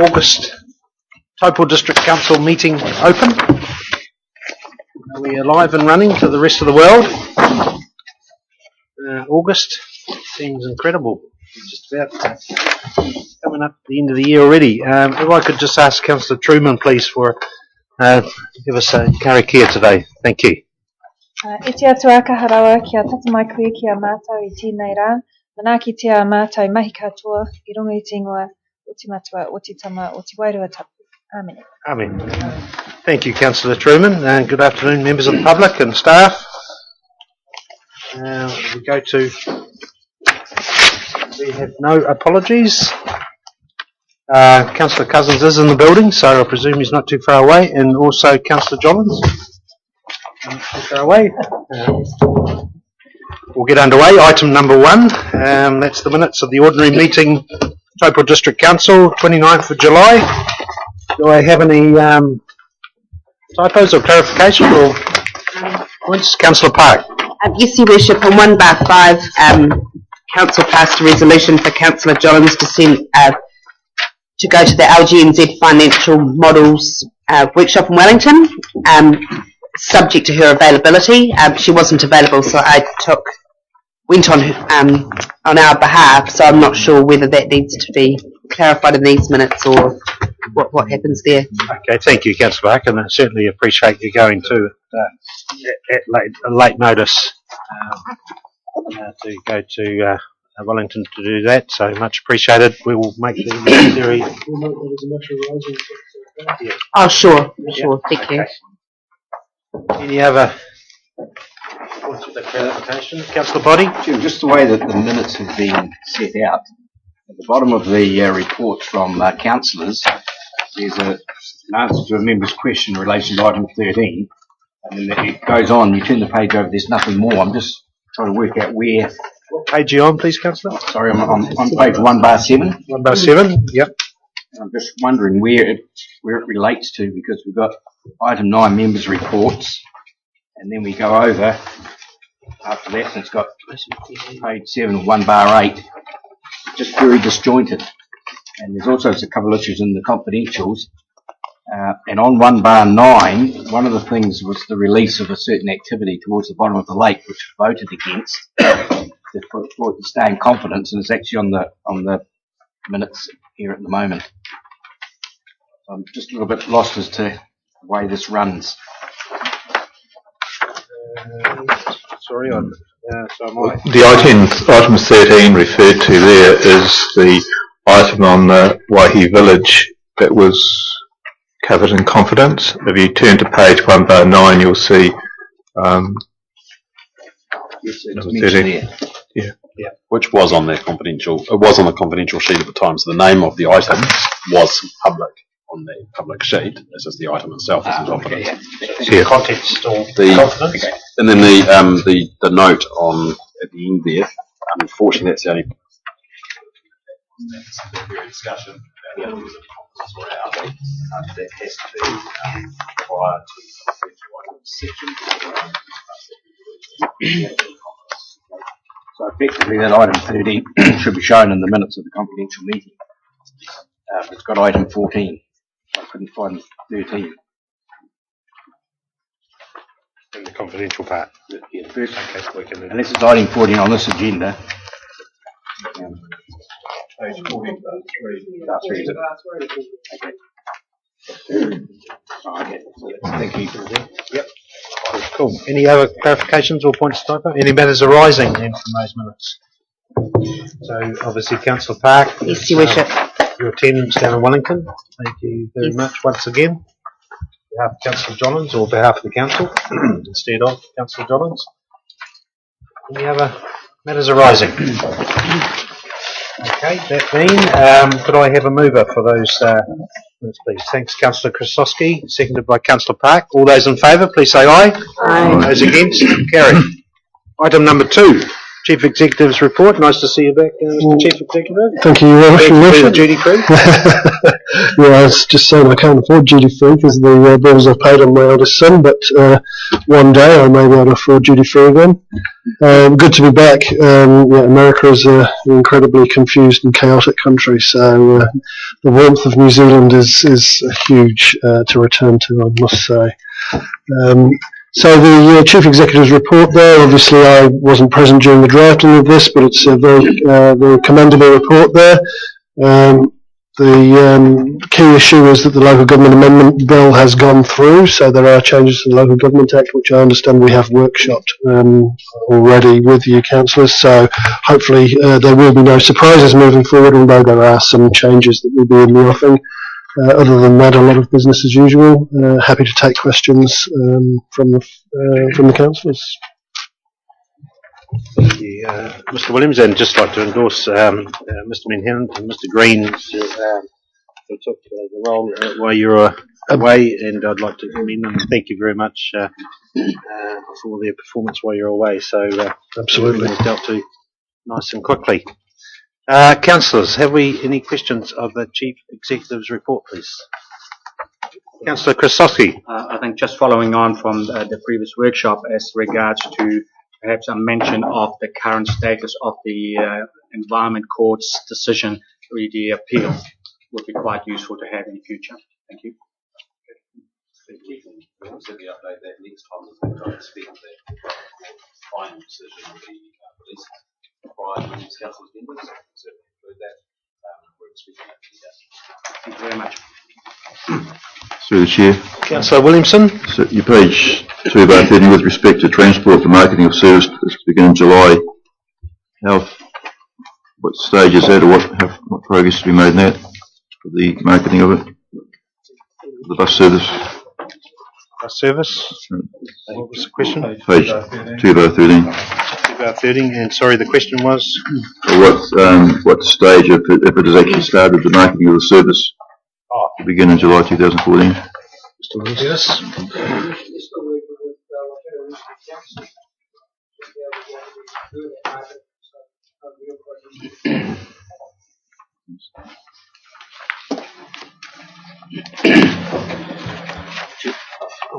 August Taupo District Council meeting open. We are live and running to the rest of the world. August seems incredible. Just about coming up to the end of the year already. If I could just ask Councillor Truman, please, for give us a karakia today. Thank you. Itia tuaka harawa kia tatamai kia mātou I tēnei rā. Manaki te a mātou mahi katoa, I runga I te ingoa, o te matua, o te tama, o te wairua tapu. Amen. Amen. Thank you, Councillor Truman. Good afternoon, members of the public and staff. We have no apologies. Councillor Cousins is in the building, so I presume he's not too far away, and also Councillor Jollins. Not too far away. We'll get underway. Item number 1, that's the minutes of the ordinary meeting, Taupo District Council, 29th of July. Do I have any typos or clarification or points? Councillor Park. Yes, Your Worship, on 1/5, Council passed a resolution for Councillor Jollins to send to go to the LGNZ Financial Models workshop in Wellington, subject to her availability. She wasn't available, so I went on our behalf. So I'm not sure whether that needs to be clarified in these minutes or what happens there. Okay, thank you, Councillor Park, and I certainly appreciate you going to at late notice to go to Wellington to do that. So much appreciated. We will make the necessary. Oh, sure, thank you. Any other points of the clarification, Councillor Boddy? Jim, just the way that the minutes have been set out, at the bottom of the report from councillors, there's an answer to a member's question in relation to item 13, and then it goes on, you turn the page over, there's nothing more. I'm just trying to work out where. What page are you on, please, Councillor? Sorry, I'm on page 1/7. 1/7, yep. And I'm just wondering where it relates to, because we've got item 9, members' reports, and then we go over after that, and it's got page 7, 1/8, just very disjointed. And there's also a couple of issues in the confidentials. And on 1/9, one of the things was the release of a certain activity towards the bottom of the lake, which was voted against for it to stay in confidence, and it's actually on the minutes here at the moment. I'm just a little bit lost as to the way this runs. Sorry, the item 13 referred to there is the item on the Waihi village that was covered in confidence. If you turn to page 1/9, you'll see Yes, it's mentioned there. Yeah. Which was on their confidential. It was on the confidential sheet at the time, so the name of the item was public on the public sheet. It's just the item itself isn't confident. The context or confidence. Okay. And then the note on at the end there. Unfortunately, that's the only. That's the discussion. That has to be prior to section. So effectively that item 13 should be shown in the minutes of the confidential meeting. It's got item 14. I couldn't find 13. In the confidential part. Yeah, first, unless it's item 14 on this agenda. Page 14, 3 is it? Okay. Oh, okay. Thank you. Yep. Cool. Any other clarifications or points to typo? Any matters arising then from those minutes? So obviously, Councillor Park. Yes, Your Worship. Your attendance down in Wellington. Thank you very much once again. On behalf of Councillor Jollins or on behalf of the council, instead of Councillor Jollins. Any other matters arising? Okay, that being, could I have a mover for those minutes, please? Thanks, Councillor Krasowski, seconded by Councillor Park. All those in favour, please say aye. Aye. Those against, carried. Item number 2, Chief Executive's report. Nice to see you back, Mr. Chief Executive. Thank you, Your Worship. Duty-free. Yeah, I was just saying I can't afford duty-free because the bills I've paid on my eldest son, but one day I may be able to afford duty-free again. Good to be back. America is an incredibly confused and chaotic country, so the warmth of New Zealand is huge to return to, I must say. So the Chief Executive's report there, obviously I wasn't present during the drafting of this, but it's a very commendable report there. The key issue is that the Local Government Amendment Bill has gone through, so there are changes to the Local Government Act, which I understand we have workshopped already with you, Councillors, so hopefully there will be no surprises moving forward, although there are some changes that will be in the offing. Other than that, a lot of business as usual. Happy to take questions from the councillors. Thank you, Mr. Williams, and just like to endorse Mr. Menhen and Mr. Green who took the role while you were away, and I'd like to commend them and thank you very much for their performance while you're away. So absolutely dealt to nice and quickly. Councillors, have we any questions of the Chief Executive's report, please? Councillor Krasowski. I think just following on from the previous workshop as regards to perhaps a mention of the current status of the Environment Court's decision re the appeal would be quite useful to have in the future. Thank you. We'll certainly update that next time as we expect that final decision will be released prior to the council's members. Certainly include that. We're expecting that to be done. Thank you very much. Through the Chair. Councillor Williamson. So your page 2/30 with respect to transport for marketing of service is to begin in July. What stage is that, or what progress to be made in that for the marketing of it? The bus service. Bus service. What was the question? Page 2/13. 2/13, and sorry, the question was? What stage, if it has actually started, the marketing of the service to begin in July 2014? Mr. Williams. Yes.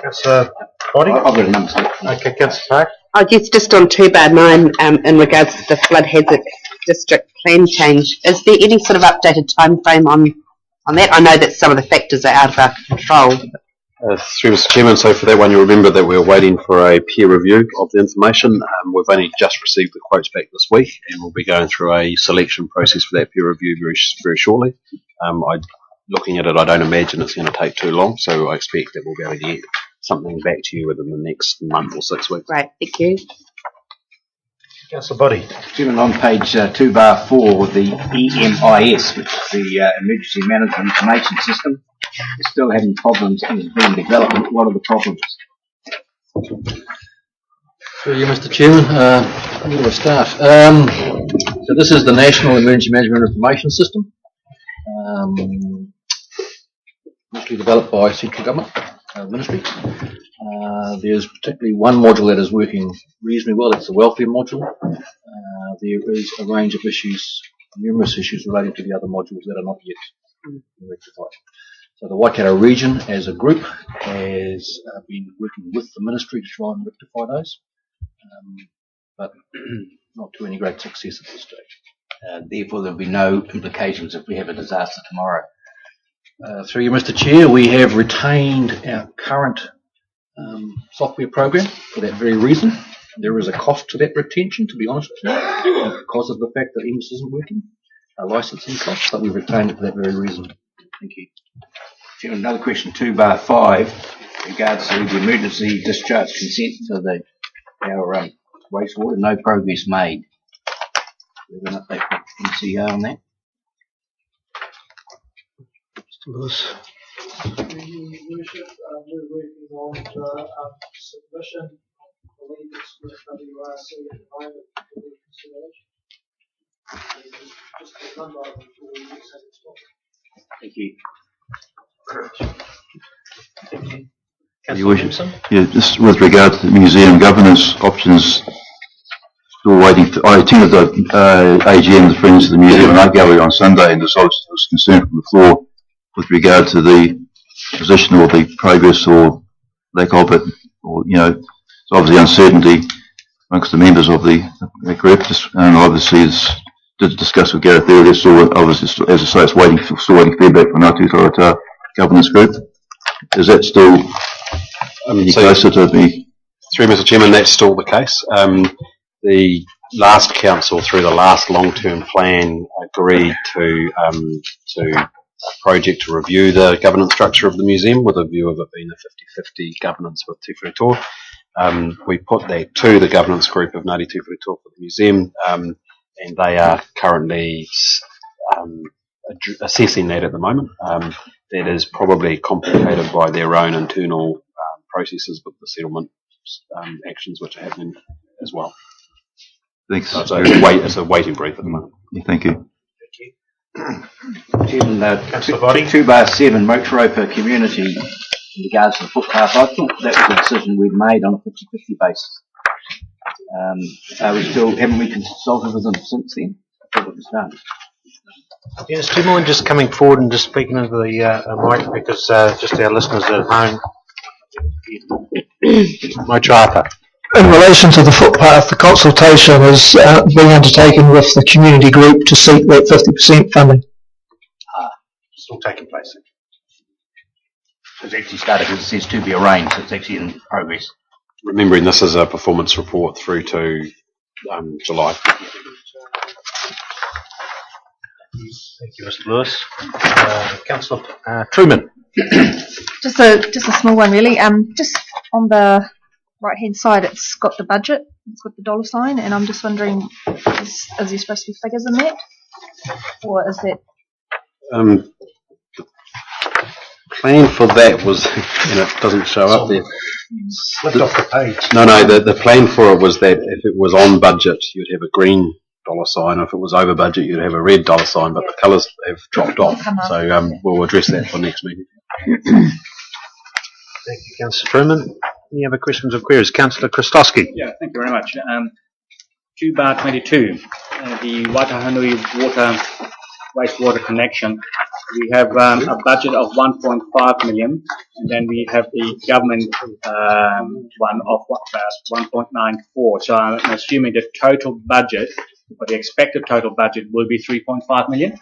Councillor Body? I've got a number. Okay, Councillor Park. Oh, yes, just on 2/9, in regards to the flood hazard district plan change, is there any sort of updated time frame on that? I know that some of the factors are out of our control. Through Mr. Chairman, so for that one, you remember that we were waiting for a peer review of the information. We've only just received the quotes back this week, and we'll be going through a selection process for that peer review very shortly. Looking at it, I don't imagine it's going to take too long, so I expect that we'll be able to get something back to you within the next month or 6 weeks. Right, thank you. Councillor Body. Chairman, on page 2/4, the EMIS, which is the Emergency Management Information System, is still having problems and is being developed. What are the problems? Through you, Mr. Chairman. Where do I start? So this is the National Emergency Management Information System, initially developed by Central Government Ministry. There's particularly one module that is working reasonably well. It's the welfare module. There is a range of issues, numerous issues relating to the other modules that are not yet rectified. So the Waikato region as a group has been working with the ministry to try and rectify those, but not to any great success at this stage. Therefore, there will be no implications if we have a disaster tomorrow. Through you, Mr. Chair, we have retained our current software program for that very reason. There is a cost to that retention, to be honest with you, because of the fact that EMS isn't working, licensing costs, but we've retained it for that very reason. Thank you. Chairman, another question, 2/5, regards to the emergency discharge consent for our wastewater. No progress made. We're going to update the MCR on that. Mr. Lewis. Worship, we're working on submission. I believe it's with WRC at the moment for the consideration. Just a number of them for the weeks as it's well. Thank you. Your Worship, yeah, just with regard to the museum governance options, still waiting for, I attended the AGM, the Friends of the Museum and Art Gallery on Sunday, and I was concerned from the floor with regard to the position or the progress or lack of it, or, you know, it's obviously uncertainty amongst the members of the group, and obviously did discuss with Gareth earlier, so obviously, as I say, still waiting feedback from our Taupo governance group. Is that still any closer to be? Through Mr. Chairman, that's still the case. The last council, through the last long-term plan, agreed to a project to review the governance structure of the museum with a view of it being a 50-50 governance with Te Whare. We put that to the governance group of Ngāti Te Whare for the museum, and they are currently assessing that at the moment. That is probably complicated by their own internal processes with the settlement actions which are happening as well. Thanks. So it's a waiting brief at the moment. Yeah, thank you. Chairman, 2/7 Motorapa community in regards to the footpath. I thought that was a decision we'd made on a 50-50 basis. Haven't we consulted with them since then? I thought it was done. Yes, do you mind just coming forward and just speaking into the mic, because just our listeners at home. Motorapa. In relation to the footpath, the consultation is being undertaken with the community group to seek that 50% funding. Still taking place. It's actually started, it says to be arranged, it's actually in progress. Remembering this is a performance report through to July. Thank you, Mr. Lewis. Councillor Truman. Just a small one, really. Just on the right-hand side, it's got the budget, it's got the dollar sign, and I'm just wondering, is there supposed to be figures in that, or is that? The plan for that was, and it doesn't show up there. Flipped off the page. No, the plan for it was that if it was on budget, you'd have a green dollar sign. If it was over budget, you'd have a red dollar sign, but the colours have dropped off. So we'll address that for next meeting. Thank you, Councillor Truman. Any other questions or queries? Councillor Christowski. Yeah, thank you very much. 2/22, the Watahanui wastewater connection. We have a budget of 1.5 million, and then we have the government one of 1.94. So I'm assuming the total budget, or the expected total budget, will be 3.5 million.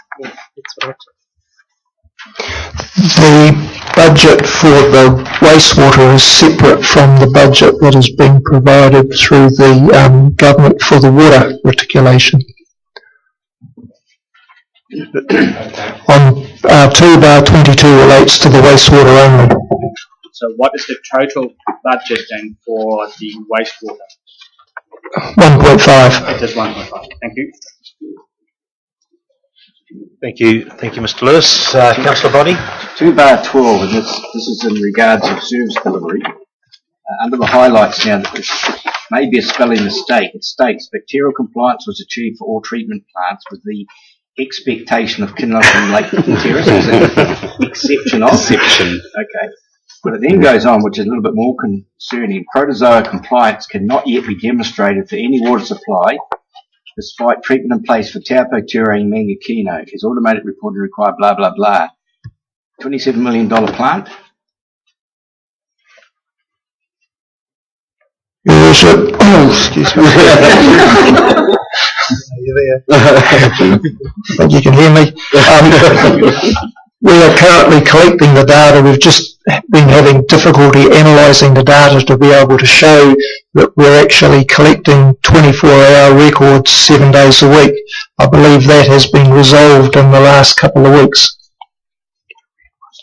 The budget for the wastewater is separate from the budget that is being provided through the government for the water reticulation. On 2/22 relates to the wastewater only. So what is the total budget then for the wastewater? 1.5. It is 1.5. Thank you. Thank you, Mr. Lewis. Councillor Boddy. 2/12, and this is in regards of service delivery. Under the highlights now, this may be a spelling mistake. It states bacterial compliance was achieved for all treatment plants with the expectation of Kinloch Lake Terrace. Is it exception of? Exception. Okay. But it then goes on, which is a little bit more concerning. Protozoa compliance cannot yet be demonstrated for any water supply, despite treatment in place for Taupo, Turangi, and Mangakino. Is automated reporting required, blah, blah, blah. $27 million plant? Your Worship, excuse me. Are you there? I think you can hear me. We are currently collecting the data. We've just been having difficulty analysing the data to be able to show that we're actually collecting 24-hour records 7 days a week. I believe that has been resolved in the last couple of weeks.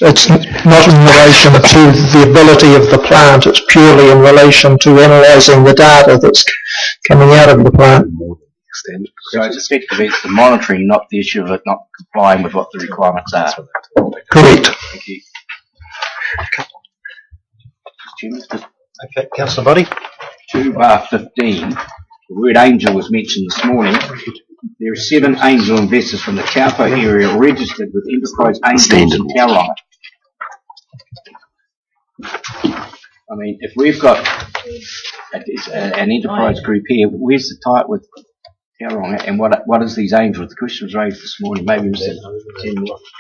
It's not in relation to the ability of the plant, it's purely in relation to analysing the data that's coming out of the plant. So it's effectively it's the monitoring, not the issue of it not complying with what the requirements are. Correct. Thank you. Okay, Councillor Boddy. 2/15, the word angel was mentioned this morning. There are 7 angel investors from the Taupo area registered with Enterprise Angels in Tauranga. I mean, if we've got an enterprise group here, where's the tie with How wrong? And what is these angels? The question was raised this morning. Maybe Mr.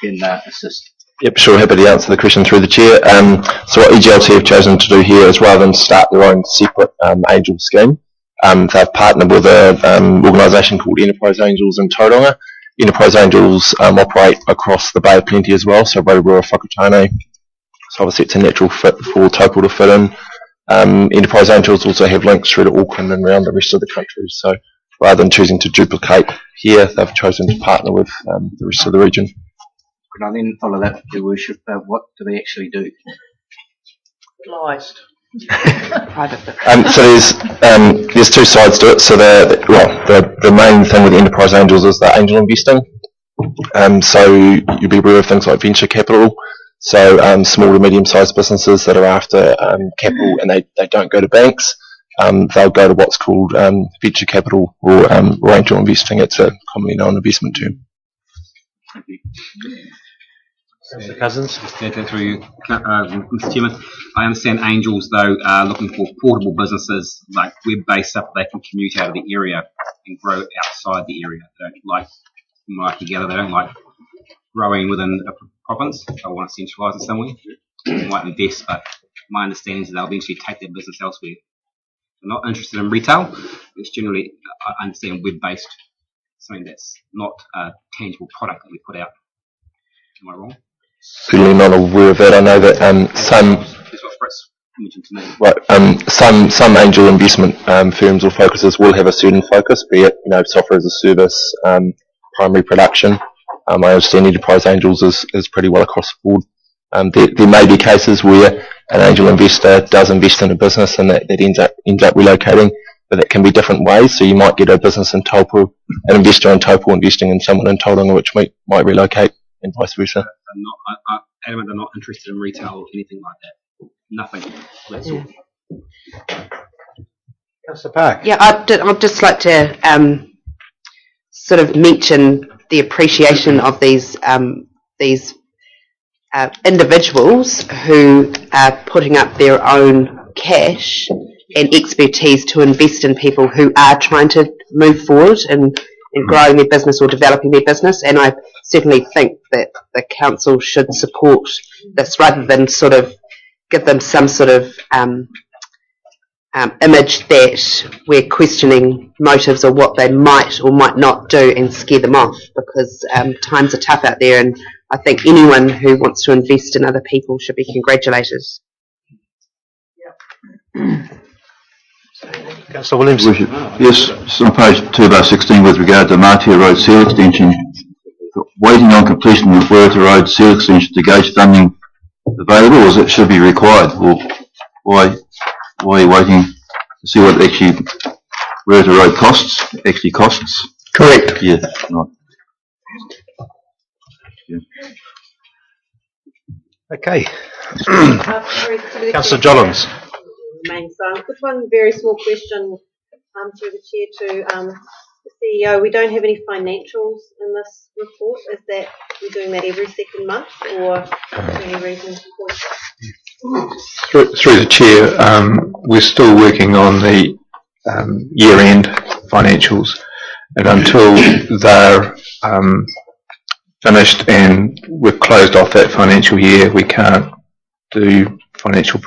can assist. Yep, sure. Happy to answer the question through the chair. So what EGLT have chosen to do here is rather than start their own separate angel scheme, they've partnered with an organisation called Enterprise Angels in Tauranga. Enterprise Angels operate across the Bay of Plenty as well, so Rotorua, Whakatane. So obviously it's a natural fit for Taupo to fit in. Enterprise Angels also have links through to Auckland and around the rest of the country. So rather than choosing to duplicate here, they've chosen to partner with the rest of the region. Can I then follow that, Your Worship? What do they actually do? Lies. So there's two sides to it. So the main thing with Enterprise Angels is the angel investing. So you'll be aware of things like venture capital. So small to medium-sized businesses that are after capital and they don't go to banks. They'll go to what's called venture capital or angel investing. It's a commonly known investment term. Thank you. Mr. Cousins. Through you, Mr. Chairman. I understand angels, though, are looking for portable businesses, like web-based stuff they can commute out of the area and grow outside the area. They don't like, from what I can gather, they don't like growing within a province. They want to centralise it somewhere. They might invest, but my understanding is that they'll eventually take their business elsewhere. They're not interested in retail. It's generally, I understand, web-based, something that's not a tangible product that we put out. Am I wrong? Certainly not aware of that. I know that some. That's what Fritz mentioned to me. Right. Some angel investment firms or focuses will have a certain focus, be it software as a service, primary production. I understand Enterprise Angels is pretty well across the board. There may be cases where an angel investor does invest in a business and that ends up relocating, but that can be different ways. So you might get a business in Taupo, an investor in Taupo investing in someone in Tauranga, which might relocate, and vice versa. I'm adamant they're not interested in retail or anything like that. Nothing. That's all. Councillor Park. Yeah, I'd just like to sort of mention the appreciation of these individuals who are putting up their own cash and expertise to invest in people who are trying to move forward and growing their business or developing their business. And I certainly think that the council should support this rather than sort of give them some sort of image that we're questioning motives or what they might or might not do and scare them off, because times are tough out there, and I think anyone who wants to invest in other people should be congratulated. Councillor Williamson. Yes, it's on page 2/16 with regard to Martia Road seal extension. Waiting on completion of Werrita Road seal extension to gauge funding available, or it should be required? Or why are you waiting to see what actually Werrita Road costs? Correct. Yeah, right. Yeah. Okay. Councillor Jollins. Just one very small question through the chair to the CEO. We don't have any financials in this report. Is that we're doing that every second month, or is there any reason for that? Through the chair, we're still working on the year-end financials, and until they're finished and we've closed off that financial year, we can't do financial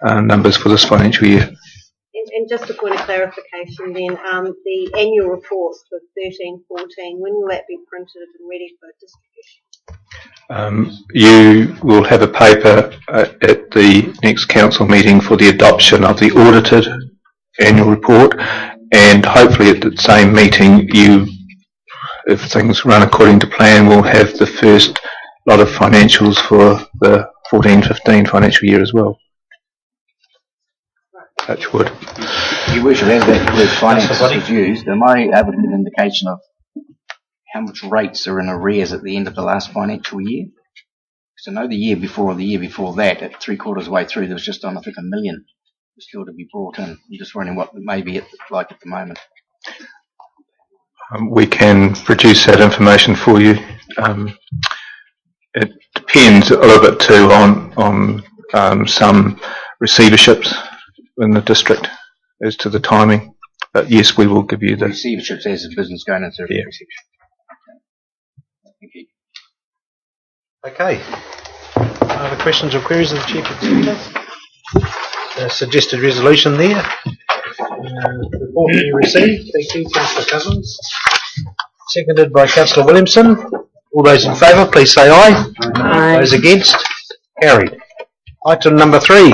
numbers for this financial year. And just a point of clarification then, the annual reports for 13-14, when will that be printed and ready for distribution? You will have a paper at the next council meeting for the adoption of the audited annual report, and hopefully at the same meeting, if things run according to plan, we'll have the first lot of financials for the 14-15 financial year as well. Touch wood. You wish as that word finance was used, am I able to get an indication of how much rates are in arrears at the end of the last financial year? Because I know the year before or the year before that, at 3/4 of the way through, there was just on, I think, $1 million still to be brought in. I'm just wondering what it may be like at the moment. We can produce that information for you. It depends a little bit too on some receiverships in the district as to the timing. But yes, we will give you the receiverships as a business going into a reception. Thank you. Okay. Other questions or queries of the Chief Executive? Suggested resolution there. Report to be received. Thank you, Councillor Cousins. Seconded by Councillor Williamson. All those in favour, please say aye. Aye. Those against? Carried. Item number 3.